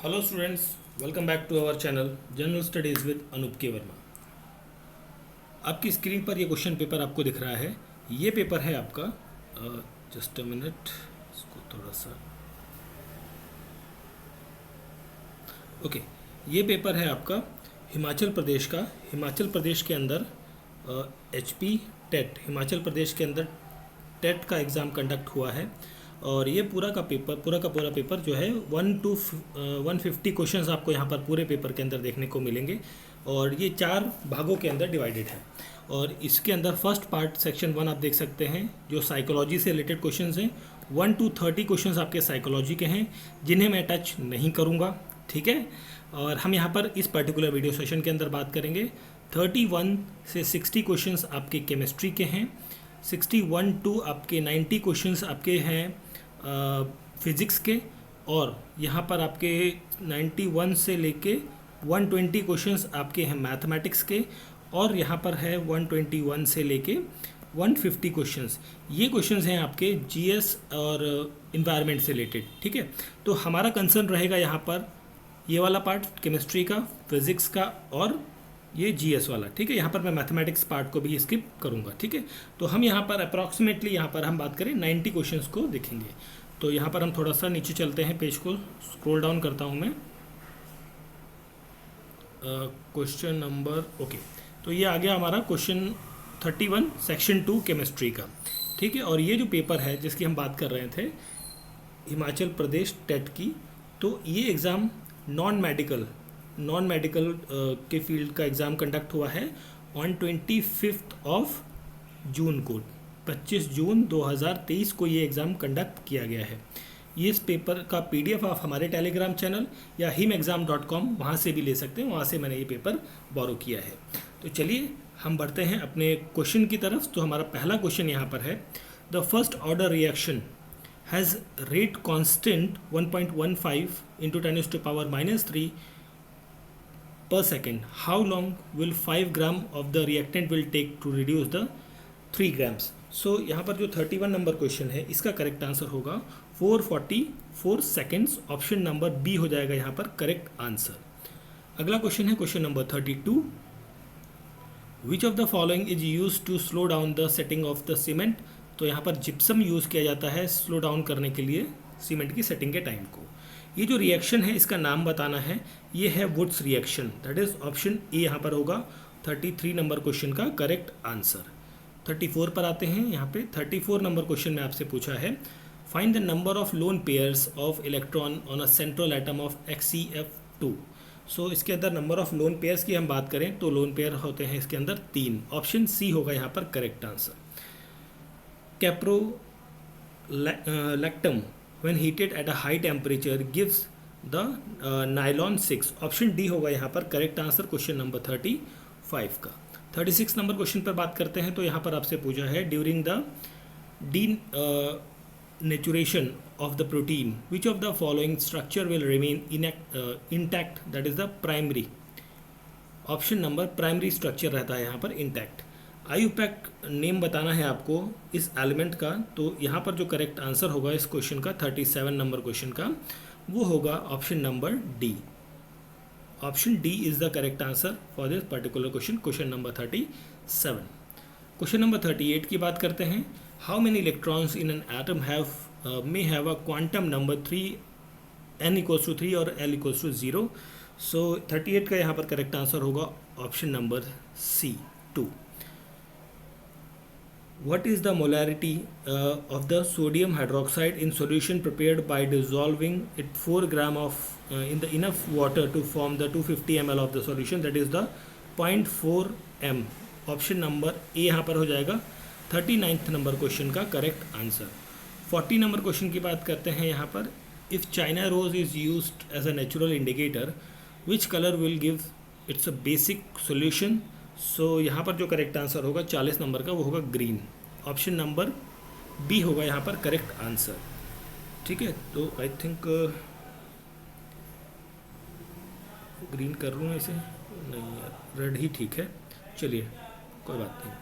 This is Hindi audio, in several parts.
Hello students, welcome back to our channel general studies with Anoop K Verma. आपकी स्क्रीन पर ये क्वेश्चन पेपर आपको दिख रहा है। ये पेपर है आपका, जस्ट अ मिनट, इसको थोड़ा सा, ओके। ये पेपर है आपका हिमाचल प्रदेश का। हिमाचल प्रदेश के अंदर HP टेट, हिमाचल प्रदेश के अंदर टेट का एग्ज़ाम कंडक्ट हुआ है। और ये पूरा का पूरा पेपर जो है 150 क्वेश्चंस आपको यहाँ पर पूरे पेपर के अंदर देखने को मिलेंगे। और ये 4 भागों के अंदर डिवाइडेड है। और इसके अंदर फर्स्ट पार्ट सेक्शन 1 आप देख सकते हैं, जो साइकोलॉजी से रिलेटेड क्वेश्चंस हैं। 1 to 30 क्वेश्चंस आपके साइकोलॉजी के हैं, जिन्हें मैं टच नहीं करूँगा, ठीक है। और हम यहाँ पर इस पर्टिकुलर वीडियो सेशन के अंदर बात करेंगे 31 से 60 क्वेश्चंस आपके केमिस्ट्री के हैं, 61 to आपके 90 क्वेश्चंस आपके हैं फिज़िक्स के। और यहाँ पर आपके 91 से लेके 120 क्वेश्चंस आपके हैं मैथमेटिक्स के। और यहाँ पर है 121 से लेके 150 क्वेश्चंस। ये क्वेश्चंस हैं आपके GS और इन्वायरमेंट से रिलेटेड, ठीक है। तो हमारा कंसर्न रहेगा यहाँ पर ये वाला पार्ट केमिस्ट्री का, फिज़िक्स का और ये GS वाला, ठीक है। यहाँ पर मैं मैथमेटिक्स पार्ट को भी स्किप करूँगा, ठीक है। तो हम यहाँ पर अप्रॉक्सीमेटली यहाँ पर हम बात करें 90 क्वेश्चंस को देखेंगे। तो यहाँ पर हम थोड़ा सा नीचे चलते हैं, पेज को स्क्रॉल डाउन करता हूँ मैं। क्वेश्चन नंबर, ओके, तो ये आ गया हमारा क्वेश्चन 31 सेक्शन 2 केमिस्ट्री का, ठीक है। और ये जो पेपर है जिसकी हम बात कर रहे थे, हिमाचल प्रदेश टेट की, तो ये एग्ज़ाम नॉन मेडिकल के फील्ड का एग्ज़ाम कंडक्ट हुआ है ऑन 25 जून को, 25 जून 2023 को ये एग्ज़ाम कंडक्ट किया गया है। ये इस पेपर का PDF आप हमारे टेलीग्राम चैनल या himexam.com वहाँ से भी ले सकते हैं, वहाँ से मैंने ये पेपर बोरो किया है। तो चलिए हम बढ़ते हैं अपने क्वेश्चन की तरफ। तो हमारा पहला क्वेश्चन यहाँ पर है, the first order reaction has rate constant 1.15 into 10⁻³ per second. How long will 5 gram of the reactant will take to reduce the 3 grams? So यहाँ पर जो 31 नंबर क्वेश्चन है, इसका करेक्ट आंसर होगा 444 सेकेंड्स। ऑप्शन नंबर बी हो जाएगा यहाँ पर करेक्ट आंसर। अगला क्वेश्चन है question number 32, which of the following is use to slow down the setting of the cement? तो यहाँ पर जिप्सम यूज़ किया जाता है स्लो डाउन करने के लिए सीमेंट की सेटिंग के टाइम को। ये जो रिएक्शन है इसका नाम बताना है, ये है Wurtz reaction, that is option A यहाँ पर होगा 33 नंबर क्वेश्चन का करेक्ट आंसर। 34 पर आते हैं। यहाँ पे 34 नंबर क्वेश्चन में आपसे पूछा है, find the number of lone pairs of electron on a central atom of XeF2। सो इसके अंदर नंबर ऑफ लोन पेयर्स की हम बात करें तो लोन पेयर होते हैं इसके अंदर 3। ऑप्शन सी होगा यहाँ पर correct answer. Caprolactam when heated at a high temperature gives the nylon 6। Option D होगा यहाँ पर करेक्ट आंसर क्वेश्चन नंबर 35 का। 36 नंबर क्वेश्चन पर बात करते हैं। तो यहाँ पर आपसे पूछा है, during the denaturation of the protein which of the following structure will remain intact, that is the primary. Option number primary structure रहता है यहाँ पर इंटैक्ट। IUPAC नेम बताना है आपको इस एलिमेंट का। तो यहाँ पर जो करेक्ट आंसर होगा इस क्वेश्चन का 37 नंबर क्वेश्चन का, वो होगा option number D. Option D is the correct answer for this particular question, question number 37। Question number 38 की बात करते हैं, how many electrons in an atom may have a quantum number 3, n = 3 और l = 0। सो 38 का यहाँ पर करेक्ट आंसर होगा option number C 2। What is the molarity of the sodium hydroxide in solution prepared by dissolving it 4 gram of in the enough water to form the 250 ml of the solution, that is the 0.4 m। Option number A यहाँ पर हो जाएगा 39th नंबर क्वेश्चन का करेक्ट आंसर। 40 नंबर क्वेश्चन की बात करते हैं यहाँ पर, if China rose is used as a natural indicator which colour will give its a basic solution? So यहाँ पर जो करेक्ट आंसर होगा 40 नंबर का, वो होगा ग्रीन। ऑप्शन नंबर बी होगा यहाँ पर करेक्ट आंसर, ठीक है। तो आई थिंक ग्रीन कर लूँ इसे, नहीं यार रेड ही ठीक है, चलिए कोई बात नहीं।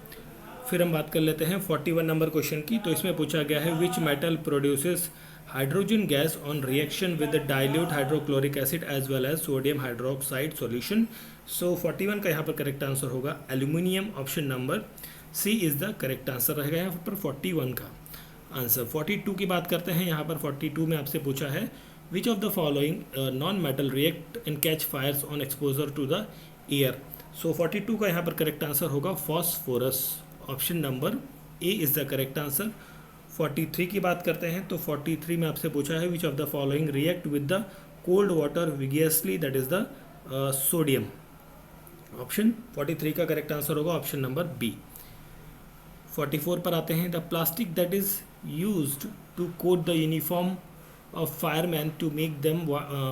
फिर हम बात कर लेते हैं 41 नंबर क्वेश्चन की। तो इसमें पूछा गया है, which metal produces hydrogen gas on reaction with the dilute hydrochloric acid as well as sodium hydroxide solution. So 41 का यहाँ पर करेक्ट आंसर होगा aluminium, option number C is the correct answer रहेगा यहाँ पर 41 का आंसर। 42 की बात करते हैं। यहाँ पर 42 में आपसे पूछा है which of the following non metal react and catch fires on exposure to the air. So 42 का यहाँ पर करेक्ट आंसर होगा phosphorus, option number A is the correct answer. 43 की बात करते हैं तो 43 में आपसे पूछा है which of the following react with the cold water vigorously, that is the sodium. Option 43 का करेक्ट आंसर होगा ऑप्शन नंबर बी। 44 पर आते हैं। The plastic that is used to coat the uniform of fireman to make them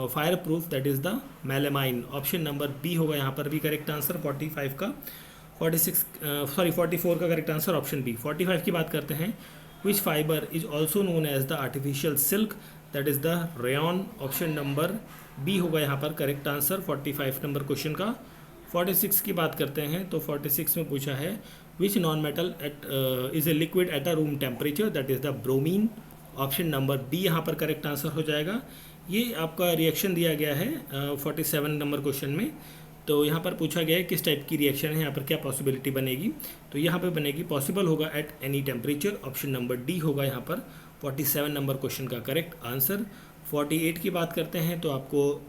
fire proof, that is the melamine, option number B होगा यहाँ पर भी करेक्ट आंसर 45 का। 44 का करेक्ट आंसर ऑप्शन बी। 45 की बात करते हैं। Which fibre is also known as the artificial silk, that is the rayon, option number B होगा यहाँ पर करेक्ट आंसर 45 नंबर क्वेश्चन का। 46 की बात करते हैं तो 46 में पूछा है which non metal is a liquid at a room temperature, that is the bromine, option number B यहाँ पर करेक्ट आंसर हो जाएगा। ये आपका रिएक्शन दिया गया है 47 नंबर क्वेश्चन में। तो यहाँ पर पूछा गया है किस टाइप की रिएक्शन है, यहाँ पर क्या पॉसिबिलिटी बनेगी, तो यहाँ पर बनेगी पॉसिबल होगा at any temperature, option number D होगा यहाँ पर 47 नंबर क्वेश्चन का करेक्ट आंसर। 48 की बात करते हैं तो आपको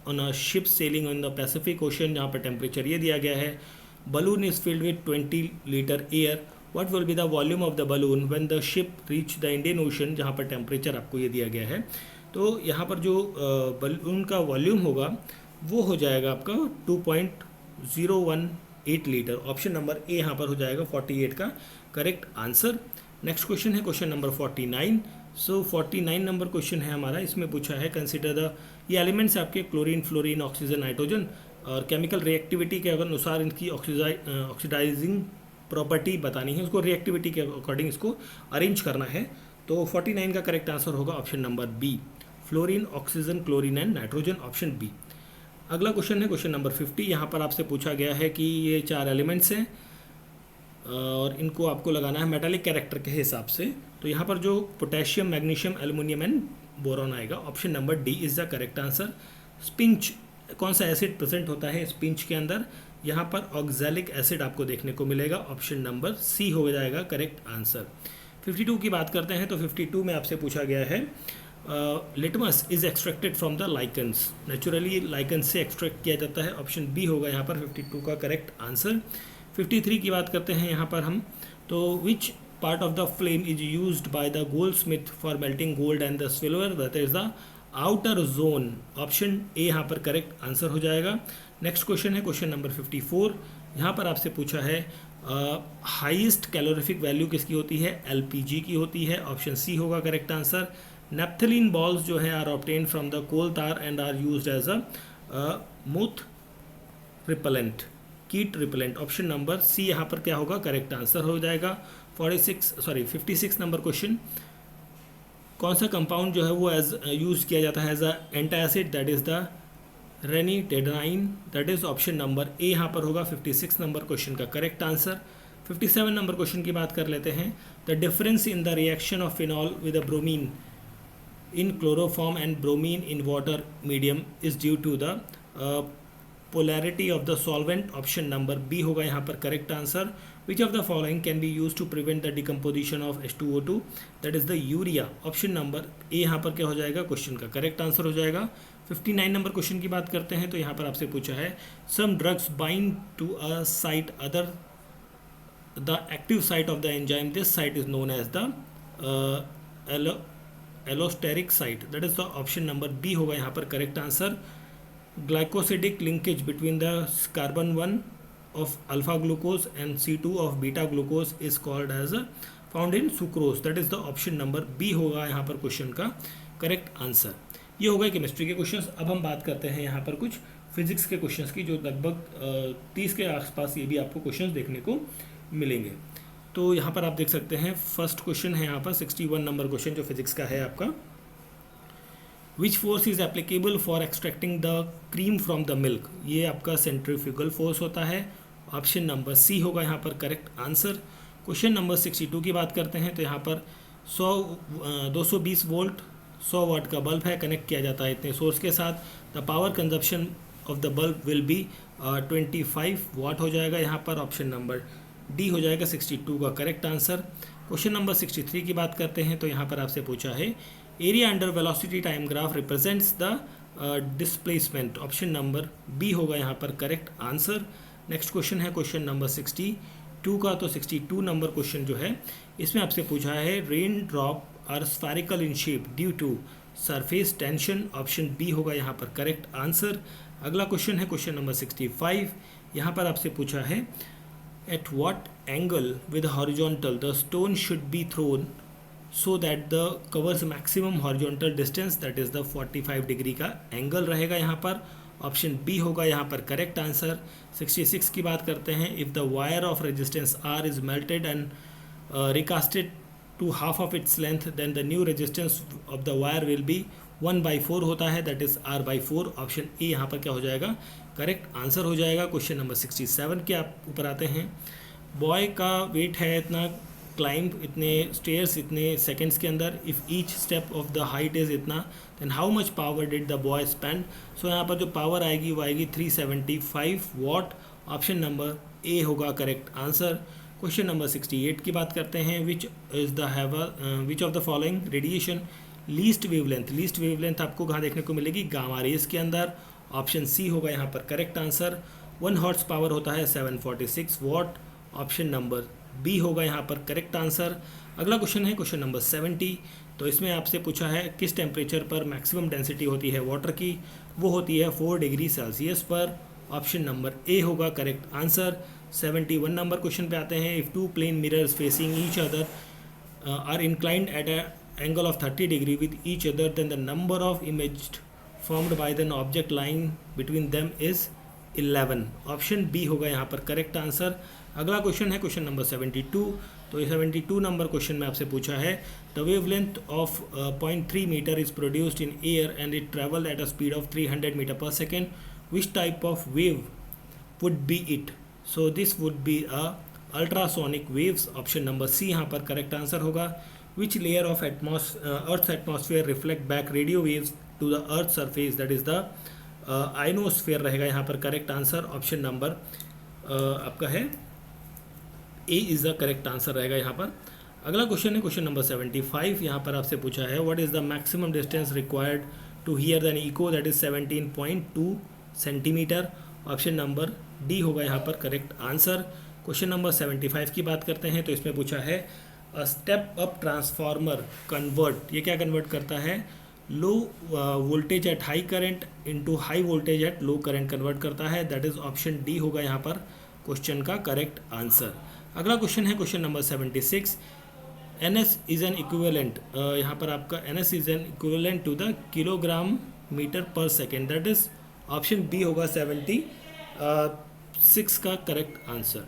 on a ship selling on the Pacific ocean, जहाँ पर टेम्परेचर ये दिया गया है balloon is filled with 20 litre air, what will be the volume of the balloon when the ship reach the Indian ocean, जहाँ पर टेम्परेचर आपको ये दिया गया है। तो यहाँ पर जो बलून का वॉल्यूम होगा वो हो जाएगा आपका 2.018 लीटर, ऑप्शन नंबर ए यहाँ पर हो जाएगा 48 का करेक्ट आंसर। नेक्स्ट क्वेश्चन है क्वेश्चन नंबर 49। सो 49 नंबर क्वेश्चन है हमारा। इसमें पूछा है कंसिडर द, ये एलिमेंट्स आपके क्लोरीन, फ्लोरीन, ऑक्सीजन, नाइट्रोजन, और केमिकल रिएक्टिविटी के अनुसार इनकी ऑक्सीडाइजिंग प्रॉपर्टी बतानी है, उसको रिएक्टिविटी के अकॉर्डिंग इसको अरेंज करना है। तो 49 का करेक्ट आंसर होगा option number B, fluorine, oxygen, chlorine and nitrogen, option B. अगला क्वेश्चन है क्वेश्चन नंबर 50। यहाँ पर आपसे पूछा गया है कि ये 4 एलिमेंट्स हैं और इनको आपको लगाना है मेटालिक कैरेक्टर के हिसाब से। तो यहाँ पर जो potassium, magnesium, aluminium and boron आएगा, option number D is the correct answer. Spinach, कौन सा एसिड प्रेजेंट होता है स्पिंच के अंदर, यहाँ पर ऑक्सैलिक एसिड आपको देखने को मिलेगा, ऑप्शन नंबर सी हो जाएगा करेक्ट आंसर। 52 की बात करते हैं तो 52 में आपसे पूछा गया है litmus is extracted from the lichens, naturally lichen से एक्सट्रैक्ट किया जाता है, ऑप्शन बी होगा यहाँ पर 52 का करेक्ट आंसर। 53 की बात करते हैं यहाँ पर हम, तो which part of the flame is used by the gold Smith for melting gold and the silver, that is the outer zone, option A यहाँ पर करेक्ट आंसर हो जाएगा। नेक्स्ट क्वेश्चन है क्वेश्चन नंबर 54। यहाँ पर आपसे पूछा है हाईएस्ट कैलोरीफिक वैल्यू किसकी होती है, एलपीजी की होती है, ऑप्शन सी होगा करेक्ट आंसर। नेप्थलीन बॉल्स जो है are obtain from the coal tar and are used as a moth repellent, कीट रिपेलेंट, ऑप्शन नंबर सी यहाँ पर क्या होगा करेक्ट आंसर हो जाएगा। 56 नंबर क्वेश्चन, कौन सा कंपाउंड जो है वो एज यूज किया जाता है as a antacid, that is the ranitidine, that is option number A यहाँ पर होगा 56 नंबर क्वेश्चन का करेक्ट आंसर। 57 नंबर क्वेश्चन की बात कर लेते हैं। The difference in the reaction of phenol with bromine in chloroform and bromine in water medium is due to the polarity of the solvent, option number B होगा यहाँ पर correct answer। which of the following can be used to prevent the decomposition of H2O2, that is the urea, option number A यहाँ पर क्या हो जाएगा क्वेश्चन का करेक्ट आंसर हो जाएगा। 59 नंबर क्वेश्चन की बात करते हैं तो यहाँ पर आपसे पूछा है some drugs bind to a site other the active site of the enzyme, this site is known as the allosteric site, that is the option number B होगा यहाँ पर correct answer. Glycosidic linkage between the carbon 1 of alpha glucose and C2 of beta glucose is called as found in sucrose, that is the option number B होगा यहाँ पर क्वेश्चन का करेक्ट आंसर। ये होगा केमिस्ट्री के क्वेश्चंस। अब हम बात करते हैं यहाँ पर कुछ फिजिक्स के क्वेश्चंस की, जो लगभग 30 के आसपास ये भी आपको क्वेश्चंस देखने को मिलेंगे। तो यहाँ पर आप देख सकते हैं फर्स्ट क्वेश्चन है यहाँ पर 61 नंबर क्वेश्चन जो फिजिक्स का है आपका। Which force is applicable for extracting the cream from the milk, ये आपका सेंट्रीफ्यूगल फोर्स होता है, ऑप्शन नंबर सी होगा यहाँ पर करेक्ट आंसर। क्वेश्चन नंबर 62 की बात करते हैं तो यहाँ पर 220 वोल्ट 100 वाट का बल्ब है, कनेक्ट किया जाता है इतने सोर्स के साथ, the power consumption of the bulb will be 25 वाट हो जाएगा यहाँ पर। ऑप्शन नंबर डी हो जाएगा 62 का करेक्ट आंसर। क्वेश्चन नंबर 63 की बात करते हैं, तो यहाँ पर आपसे पूछा है area under velocity time graph represents the displacement. Option number B होगा यहाँ पर करेक्ट आंसर। नेक्स्ट क्वेश्चन है क्वेश्चन नंबर 62 का, तो 62 नंबर क्वेश्चन जो है इसमें आपसे पूछा है rain drop are spherical in shape due to surface tension. Option B होगा यहाँ पर करेक्ट आंसर। अगला क्वेश्चन है क्वेश्चन नंबर 65, यहाँ पर आपसे पूछा है at what angle with horizontal the stone should be thrown so that the covers maximum horizontal distance, that is the 45 degree का एंगल रहेगा यहाँ पर। ऑप्शन बी होगा यहाँ पर करेक्ट आंसर। 66 की बात करते हैं, if the wire of resistance R is melted and recasted to half of its length then the new resistance of the wire will be 1/4 होता है, that is R/4। Option A यहाँ पर क्या हो जाएगा करेक्ट आंसर हो जाएगा। क्वेश्चन नंबर 67 के आप ऊपर आते हैं, बॉय का वेट है इतना, क्लाइंब इतने स्टेयर्स इतने सेकेंड्स के अंदर, if each step of the height is इतना, then how much power did the boy spend. So यहाँ पर जो पावर आएगी वो आएगी 375 वॉट। ऑप्शन नंबर ए होगा करेक्ट आंसर। क्वेश्चन नंबर 68 की बात करते हैं, which of the following radiation least wavelength. Least wavelength आपको कहाँ देखने को मिलेगी, गामा रेज के अंदर। ऑप्शन सी होगा यहाँ पर करेक्ट आंसर। 1 हॉर्स पावर होता है 746 वॉट। ऑप्शन नंबर बी होगा यहाँ पर करेक्ट आंसर। अगला क्वेश्चन है क्वेश्चन नंबर 70, तो इसमें आपसे पूछा है किस टेम्परेचर पर मैक्सिमम डेंसिटी होती है वाटर की, वो होती है 4 डिग्री सेल्सियस पर। ऑप्शन नंबर ए होगा करेक्ट आंसर। 71 नंबर क्वेश्चन पे आते हैं, if two plane mirrors facing each other are inclined at a angle of 30 degree with each other then the number of image formed by the object lying between them is 11। Option B होगा यहाँ पर करेक्ट आंसर। अगला क्वेश्चन है क्वेश्चन नंबर 72, तो ये 72 नंबर क्वेश्चन में आपसे पूछा है the wavelength of 0.3 metre is produced in air and it travel at a speed of 300 metre per second, which type of wave would be it. So this would be a ultrasonic waves. Option number C यहाँ पर करेक्ट आंसर होगा। Which layer of earth atmosphere reflect back radio waves to the earth surface, that is the ionosphere रहेगा यहाँ पर करेक्ट आंसर। ऑप्शन नंबर आपका है A is the correct answer रहेगा यहाँ पर। अगला क्वेश्चन है क्वेश्चन नंबर 75, यहाँ पर आपसे पूछा है what is the maximum distance required to hear than echo, that is 17.2 centimetre. Option number D होगा यहाँ पर करेक्ट आंसर। क्वेश्चन नंबर 75 की बात करते हैं, तो इसमें पूछा है a step up transformer convert, ये क्या कन्वर्ट करता है, low voltage at high current into high voltage at low current convert करता है, दैट इज ऑप्शन डी होगा यहाँ पर क्वेश्चन का करेक्ट आंसर। अगला क्वेश्चन है question number 76, NS is an equivalent, यहाँ पर आपका NS is an equivalent to the kilogram metre per second, that is option B होगा 76 का correct answer.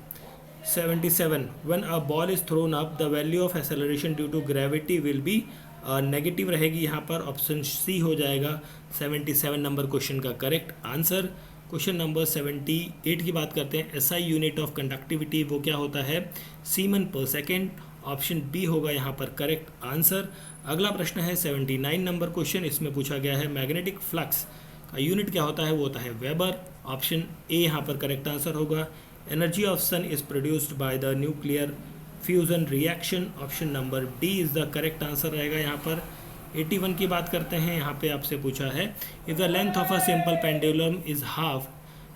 77, when a ball is thrown up the value of acceleration due to gravity will be negative रहेगी यहाँ पर। ऑप्शन सी हो जाएगा 77 नंबर क्वेश्चन का करेक्ट आंसर। क्वेश्चन नंबर 78 की बात करते हैं, एसआई यूनिट ऑफ कंडक्टिविटी वो क्या होता है, सीमन पर सेकेंड। ऑप्शन बी होगा यहाँ पर करेक्ट आंसर। अगला प्रश्न है 79 नंबर क्वेश्चन, इसमें पूछा गया है मैग्नेटिक फ्लक्स का यूनिट क्या होता है, वो होता है वेबर। ऑप्शन ए यहाँ पर करेक्ट आंसर होगा। Energy of sun is produced by the nuclear fusion reaction. Option number D is the correct answer रहेगा यहाँ पर। 81 की बात करते हैं, यहाँ पे आपसे पूछा है if the length of a simple pendulum is half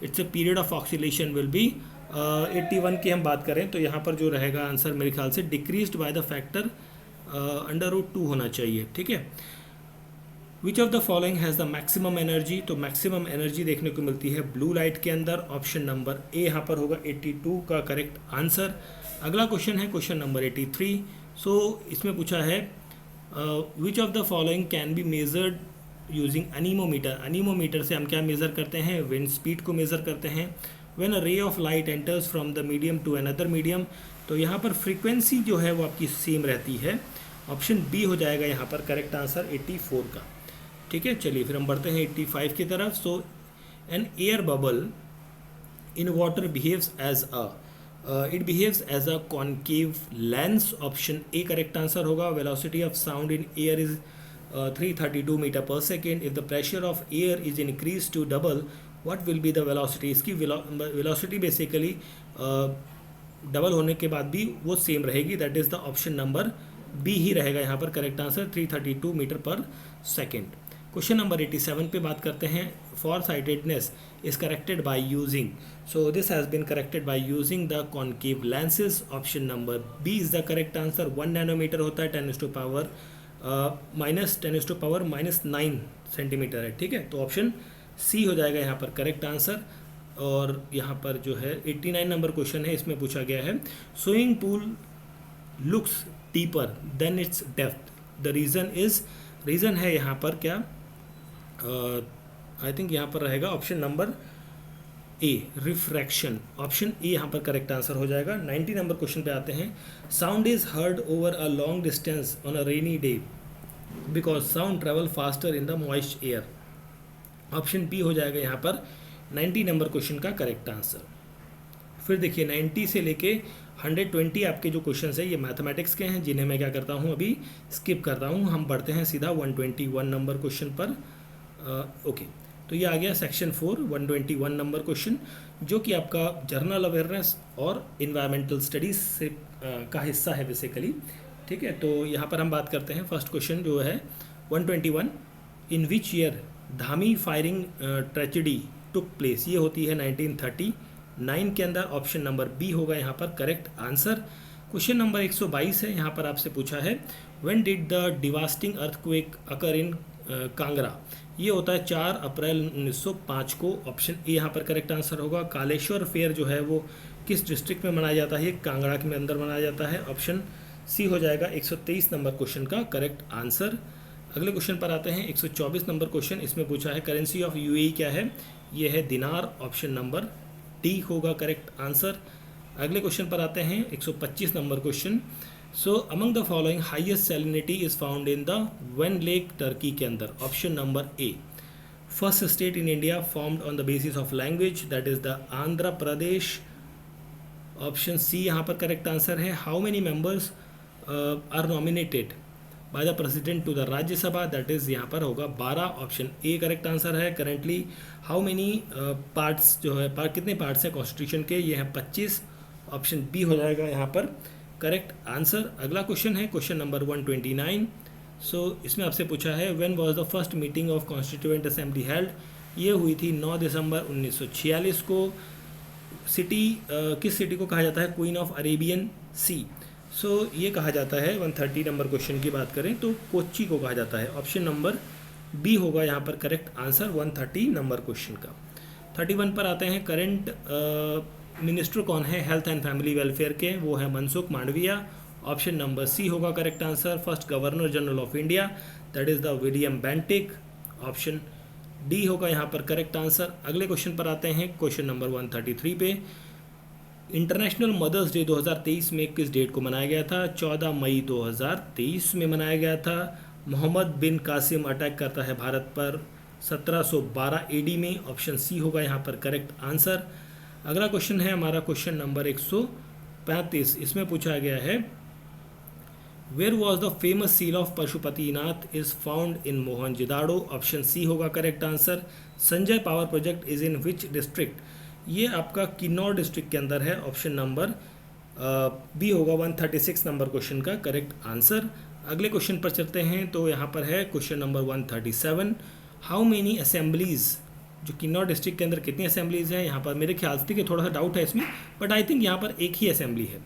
it's a period of oscillation will be 81 की हम बात करें तो यहाँ पर जो रहेगा आंसर मेरे ख्याल से डिक्रीज्ड बाय द फैक्टर √2 होना चाहिए, ठीक है। Which of the following has the maximum energy, तो मैक्सिमम एनर्जी देखने को मिलती है ब्लू लाइट के अंदर। ऑप्शन नंबर ए यहाँ पर होगा 82 का करेक्ट आंसर। अगला क्वेश्चन है क्वेश्चन नंबर 83, सो इसमें पूछा है which of the following can be measured using anemometer. Anemometer से हम क्या मेज़र करते हैं, विंड स्पीड को मेज़र करते हैं। When a ray of light enters from the medium to another medium, तो यहाँ पर फ्रीक्वेंसी जो है वो आपकी सेम रहती है। ऑप्शन बी हो जाएगा यहाँ पर करेक्ट आंसर 84 का, ठीक है। चलिए फिर हम बढ़ते हैं 85 की तरफ। So an air bubble in water behaves as it behaves as a concave lens. Option A correct answer होगा। Velocity of sound in air is 332 metre per second. If the pressure of air is increase to double, what will be the velocity. इसकी वेलोसिटी बेसिकली डबल होने के बाद भी वो सेम रहेगी. That is the option number B ही रहेगा यहाँ पर correct answer, 332 metre per second. Question number 87 पे बात करते हैं. For sightedness is corrected by using. So this has been corrected by using the concave lenses. Option number B is the correct answer. 1 nanometre होता है 10 टू पावर -9 सेंटीमीटर है. ठीक है, तो ऑप्शन सी हो जाएगा यहाँ पर करेक्ट आंसर. और यहाँ पर जो है 89 नंबर क्वेश्चन है, इसमें पूछा गया है swimming pool looks deeper than it's depth. The reason है यहाँ पर क्या, आई थिंक यहाँ पर रहेगा option number A, refraction. Option A यहाँ पर करेक्ट आंसर हो जाएगा. 90 नंबर क्वेश्चन पे आते हैं. Sound is heard over a long distance on a rainy day because sound travel faster in the moist air. Option B हो जाएगा यहाँ पर 90 नंबर क्वेश्चन का करेक्ट आंसर. फिर देखिए 90 से लेके 120 आपके जो क्वेश्चन है ये मैथमेटिक्स के हैं, जिन्हें मैं क्या करता हूँ अभी स्किप कर रहा हूँ. हम बढ़ते हैं सीधा 121 नंबर क्वेश्चन पर. ओके, तो ये आ गया सेक्शन 4 121 नंबर क्वेश्चन, जो कि आपका जर्नल अवेयरनेस और इन्वायरमेंटल स्टडीज़ से का हिस्सा है बेसिकली. ठीक है, तो यहाँ पर हम बात करते हैं. फर्स्ट क्वेश्चन जो है 121, in which year Dhami firing tragedy took place. ये होती है 1939 के अंदर. ऑप्शन नंबर बी होगा यहाँ पर करेक्ट आंसर. क्वेश्चन नंबर 122 है, यहाँ पर आपसे पूछा है when did the devastating earthquake occur in Kangra. ये होता है 4 अप्रैल 1905 को. ऑप्शन ए यहाँ पर करेक्ट आंसर होगा. कालेश्वर फेयर जो है वो किस डिस्ट्रिक्ट में मनाया जाता है, ये कांगड़ा के अंदर मनाया जाता है. ऑप्शन सी हो जाएगा 123 नंबर क्वेश्चन का करेक्ट आंसर. अगले क्वेश्चन पर आते हैं. 124 नंबर क्वेश्चन, इसमें पूछा है करेंसी ऑफ यूएई क्या है. ये है दिनार. ऑप्शन नंबर डी होगा करेक्ट आंसर. अगले क्वेश्चन पर आते हैं 125 number question. So among the following highest salinity is found in the Van lake Turkey के अंदर. Option number A. First state in India formed on the basis of language, that is the Andhra Pradesh. Option C यहाँ पर करेक्ट आंसर है. How many members are nominated by the president to the Rajya Sabha, that is यहाँ पर होगा 12. ऑप्शन ए करेक्ट आंसर है. करेंटली हाउ मेनी पार्ट्स जो है कितने पार्ट्स हैं कॉन्स्टिट्यूशन के, ये हैं 25. ऑप्शन बी हो जाएगा यहाँ पर करेक्ट आंसर. अगला क्वेश्चन है क्वेश्चन नंबर 129. सो इसमें आपसे पूछा है when was the first meeting of constituent assembly held. ये हुई थी 9 दिसंबर 1946 को. सिटी किस सिटी को कहा जाता है क्वीन ऑफ अरेबियन सी. सो ये कहा जाता है 130 नंबर क्वेश्चन की बात करें तो कोच्चि को कहा जाता है. ऑप्शन नंबर बी होगा यहाँ पर करेक्ट आंसर 130 नंबर क्वेश्चन का. 31 पर आते हैं. करेंट मिनिस्टर कौन है हेल्थ एंड फैमिली वेलफेयर के, वो है Mansukh Mandaviya. Option number C होगा correct answer. First governor general of India, that is the William Bentinck. Option D होगा यहाँ पर करेक्ट आंसर. अगले क्वेश्चन पर आते हैं क्वेश्चन नंबर 133 पे. इंटरनेशनल मदर्स डे 2023 में किस डेट को मनाया गया था. 14 मई 2023 में मनाया गया था. मोहम्मद बिन कासिम अटैक करता है भारत पर 1712 एडी में. ऑप्शन सी होगा यहाँ पर करेक्ट आंसर. अगला क्वेश्चन है हमारा क्वेश्चन नंबर 135. इसमें पूछा गया है where was the famous seal of Pashupatinath is found in Mohenjodaro. Option C होगा correct answer. Sanjay power project is in which district. ये आपका किन्नौर डिस्ट्रिक्ट के अंदर है. ऑप्शन नंबर बी होगा 136 नंबर क्वेश्चन का करेक्ट आंसर. अगले क्वेश्चन पर चलते हैं. तो यहाँ पर है question number 137. How many assemblies, जो किन्नौर डिस्ट्रिक्ट के अंदर कितनी असेंबलीज हैं. यहाँ पर मेरे ख्याल से कि थोड़ा सा डाउट है इसमें, बट आई थिंक यहाँ पर एक ही असेंबली है.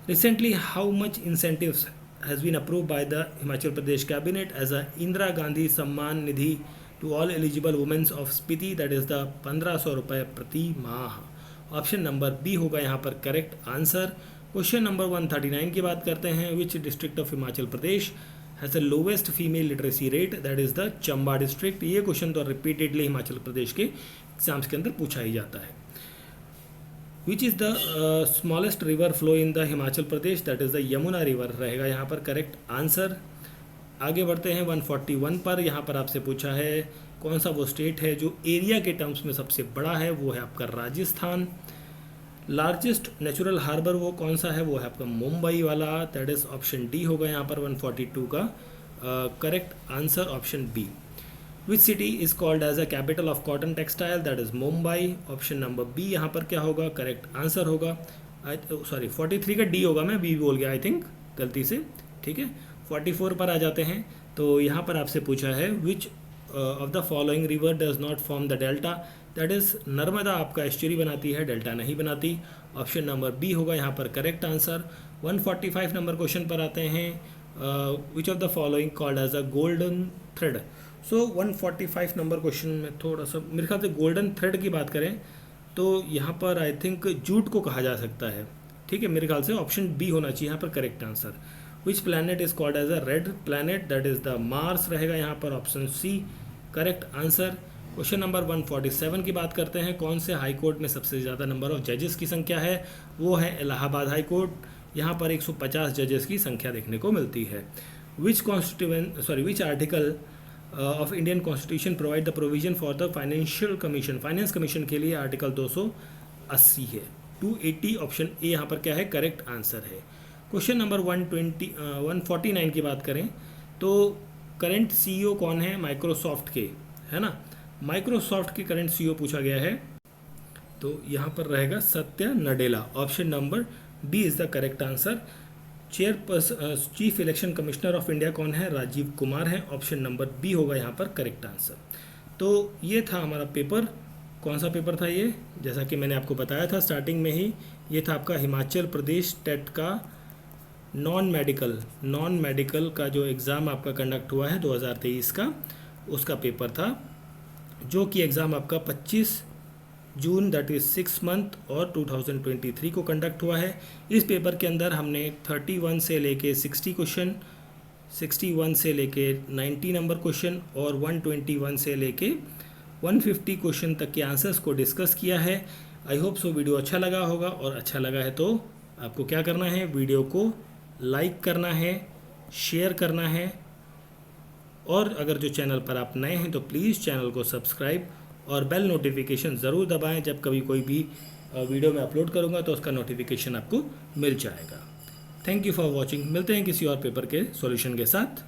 Recently how much incentives has been approve by the Himachal Pradesh cabinet as a Indira Gandhi Samman Nidhi to all eligible womens of Spiti, that is the 1500 रुपये प्रति माह. ऑप्शन नंबर बी होगा यहाँ पर करेक्ट आंसर. क्वेश्चन नंबर 139 की बात करते हैं. Which district of Himachal Pradesh has the lowest female literacy rate, that is the Chamba district. ये क्वेश्चन तो रिपीटेडली हिमाचल प्रदेश के एग्जाम्स के अंदर पूछा ही जाता है. Which is the smallest river flow in the Himachal Pradesh, that is the Yamuna river रहेगा यहाँ पर करेक्ट आंसर. आगे बढ़ते हैं 141 पर. यहाँ पर आपसे पूछा है कौन सा वो स्टेट है जो एरिया के टर्म्स में सबसे बड़ा है, वो है आपका राजस्थान. लार्जेस्ट नेचुरल हार्बर वो कौन सा है, वो है आपका मुंबई वाला, दैट इज़ ऑप्शन डी होगा यहाँ पर 142 का correct answer option B. Which city is called as a capital of cotton textile, that is Mumbai. Option number B यहाँ पर क्या होगा, करेक्ट आंसर होगा। सॉरी 43 का डी होगा, मैं बी बोल गया आई थिंक गलती से, ठीक है। 44 पर आ जाते हैं। तो यहाँ पर आपसे पूछा है which of the following river does not form the delta, that is Narmada आपका एस्चुरी बनाती है, डेल्टा नहीं बनाती। ऑप्शन नंबर बी होगा यहाँ पर करेक्ट आंसर। 145 नंबर क्वेश्चन पर आते हैं। Which of the following called as a golden thread. So 145 number question में थोड़ा सा मेरे ख्याल से गोल्डन थ्रेड की बात करें तो यहाँ पर आई थिंक जूट को कहा जा सकता है, ठीक है। मेरे ख्याल से ऑप्शन बी होना चाहिए यहाँ पर correct answer. Which planet is called as a red planet, that is the Mars रहेगा यहाँ पर option C correct answer. Question number 147 की बात करते हैं। कौन से हाई कोर्ट में सबसे ज़्यादा नंबर ऑफ जजेस की संख्या है, वो है इलाहाबाद हाई कोर्ट। यहाँ पर 150 जजेस की संख्या देखने को मिलती है। Which article of Indian constitution provide the provision for the financial commission, finance commission के लिए आर्टिकल 280 है। 280 ऑप्शन ए यहाँ पर क्या है, करेक्ट आंसर है। क्वेश्चन नंबर 149 की बात करें तो करंट सीईओ कौन है माइक्रोसॉफ्ट के, है ना। माइक्रोसॉफ्ट के करंट सीईओ पूछा गया है तो यहाँ पर रहेगा Satya Nadella. Option number B is the correct answer. Chief election commissioner of India कौन है, राजीव कुमार है। ऑप्शन नंबर बी होगा यहाँ पर करेक्ट आंसर। तो ये था हमारा पेपर। कौन सा पेपर था ये, जैसा कि मैंने आपको बताया था स्टार्टिंग में ही, ये था आपका हिमाचल प्रदेश टेट का नॉन मेडिकल का जो एग्ज़ाम आपका कंडक्ट हुआ है 2023 का, उसका पेपर था, जो कि एग्ज़ाम आपका 25 जून दैट इज़ 6 मंथ और 2023 को कंडक्ट हुआ है। इस पेपर के अंदर हमने 31 से लेके 60 क्वेश्चन, 61 से लेके 90 नंबर क्वेश्चन और 121 से लेके 150 क्वेश्चन तक के आंसर्स को डिस्कस किया है। आई होप सो वीडियो अच्छा लगा होगा, और अच्छा लगा है तो आपको क्या करना है, वीडियो को लाइक करना है, शेयर करना है, और अगर जो चैनल पर आप नए हैं तो प्लीज़ चैनल को सब्सक्राइब और बेल नोटिफिकेशन ज़रूर दबाएं। जब कभी कोई भी वीडियो मैं अपलोड करूंगा तो उसका नोटिफिकेशन आपको मिल जाएगा। Thank you for watching. मिलते हैं किसी और पेपर के सॉल्यूशन के साथ।